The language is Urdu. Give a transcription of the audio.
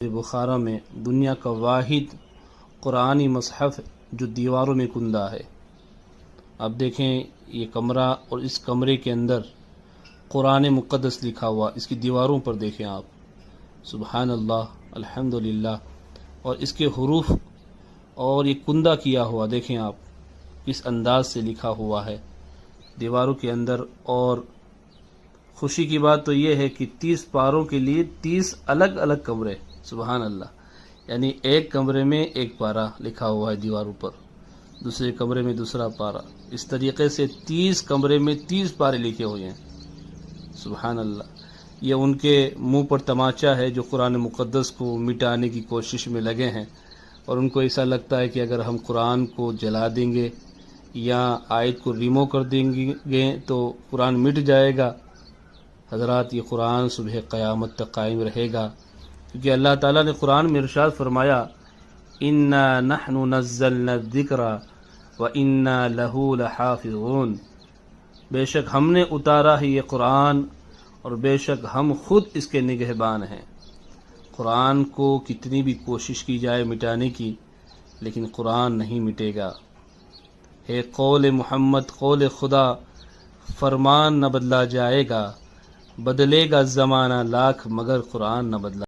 بخارا میں دنیا کا واحد قرآنی مصحف جو دیواروں میں کندہ ہے۔ اب دیکھیں یہ کمرہ اور اس کمرے کے اندر قرآن مقدس لکھا ہوا، اس کی دیواروں پر دیکھیں آپ، سبحان اللہ، الحمدللہ، اور اس کے حروف اور یہ کندہ کیا ہوا دیکھیں آپ کس انداز سے لکھا ہوا ہے دیواروں کے اندر۔ اور خوشی کی بات تو یہ ہے کہ 30 پاروں کے لیے 30 الگ الگ کمرے، سبحان اللہ، یعنی ایک کمرے میں ایک پارہ لکھا ہوا ہے دیواروں پر، دوسرے کمرے میں دوسرا پارہ، اس طریقے سے 30 کمرے میں 30 پارے لکھے ہوئے ہیں، سبحان اللہ۔ یہ ان کے منہ پر تماچا ہے جو قرآن مقدس کو مٹانے کی کوشش میں لگے ہیں، اور ان کو ایسا لگتا ہے کہ اگر ہم قرآن کو جلا دیں گے یا آیت کو ریمو کر دیں گے تو قرآن مٹ جائے گا۔ حضرات، یہ قرآن صبح قیامت تک قائم رہے گا، کیونکہ اللہ تعالیٰ نے قرآن میں ارشاد فرمایا، اِنَّا نَحْنُ نَزَّلْنَا الذِّكْرَ وَإِنَّا لَهُ لَحَافِظُونَ، بے شک ہم نے اتارا ہے یہ قرآن اور بے شک ہم خود اس کے نگہبان ہیں۔ قرآن کو کتنی بھی کوشش کی جائے مٹانے کی، لیکن قرآن نہیں مٹے گا۔ ہے قول محمد، قول خدا، فرمان نہ بدلا جائے گا، بدلے گا زمانہ لاکھ مگر قرآن نہ بدلا